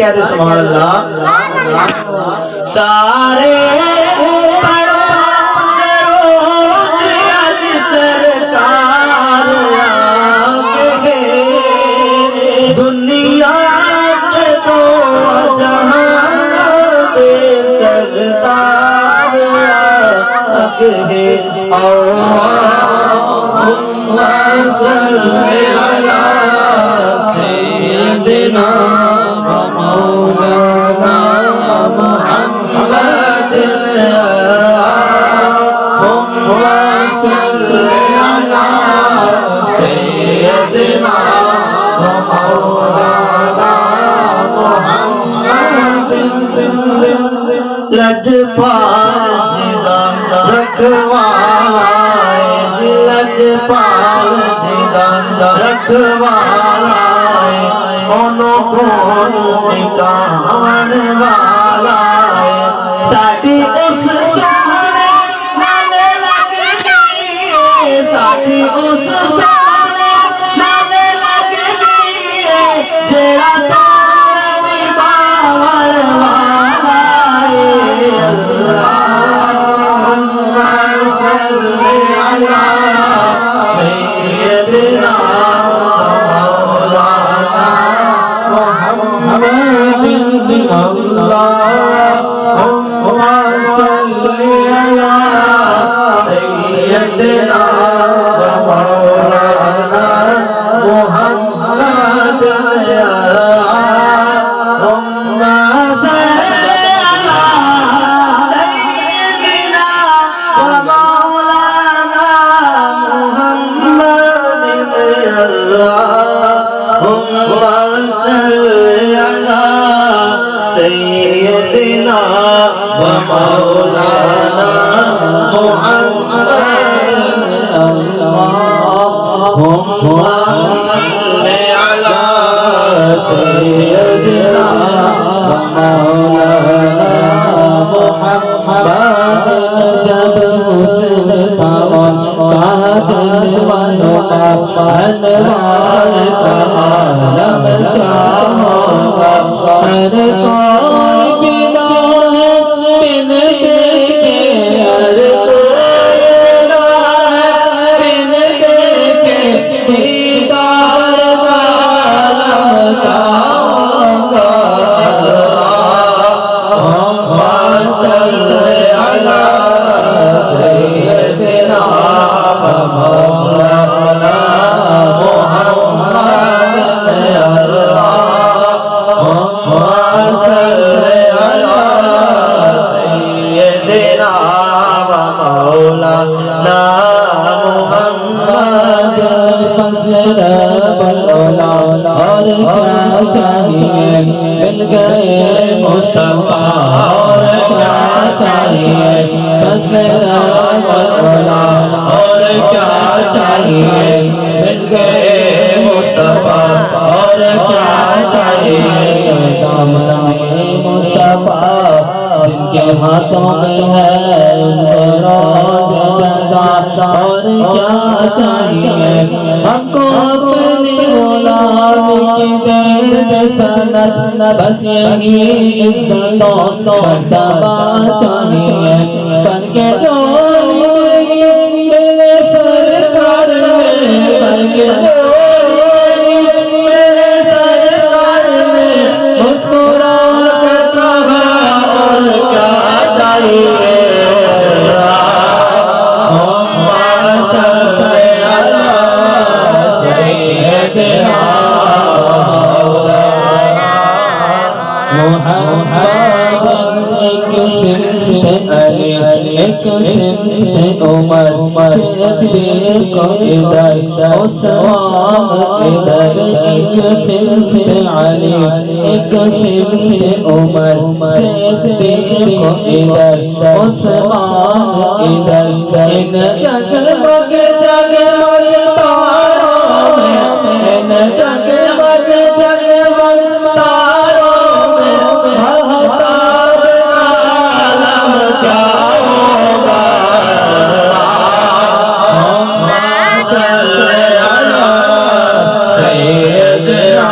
کہہ دے سبحان اللہ سارے پڑھو دروز اج سرکار آگے دنیا کے دو جہان دے سرکار آگے اللہم صلی علی سیدنا مولانا محمد اللہم صلی علی سیدنا مولانا محمد لجپال جدا رکھوالا لجپال جدا رکھوالا انہوں کون مٹان والا ساڑی اس سونے نالے لگ گئی ساڑی اس سونے نالے لگ گئی جیڑا توڑ بھی باور والا اللہم صلی علی سیدنا مولانا محمد اللہم صلی علی سیدنا مولانا محمد اللہم صلی علی سیدنا مولانا محمد اللہم صلی علی سیدنا مولانا محمد اللہم صلی علی سیدنا مولانا محمد جب حسن تمام کاجل والوں کا انوار کا عالم کیا ہوگا ہر کوئی بنا ہے بن دیکھے ہر کوئی بنا ہے بن دیکھے دیدار کا عالم کیا ہوگا اللہم صلی علی سیدنا مولانا محمد اللہم صلی علی سیدنا مولانا محمد فضل بلولا اور کیا چاہیے مل گئے مصطفیٰ اور کیا چاہیے فضل بلولا اور کیا چاہیے مل گئے مصطفیٰ اور کیا چاہیے دامن مصطفیٰ جن کے ہاتھوں میں ہے ان کو روز جزا اور کیا چاہیے ہم کو اپنی غلامی کی دے سند بس یہی عزتوں مرتبہ چاہیے بن کے جوڑی میرے سرکار میں بن کے جوڑی میرے سرکار میں مسکرا کر کہا اور کیا چاہیے اللہم صلی علی سیدنا محمد ایک سمت علی ایک سمت عمر صدیق ادھر عثمان ادھر ایک سمت علی ایک سمت عمر صدیق ادھر عثمان ادھر ان جگمگ جگمگ تاروں میں ان جگمگ جگمگ تاروں میں مہتاب عالم کیا ہوگا اللہم صلی علی سیدنا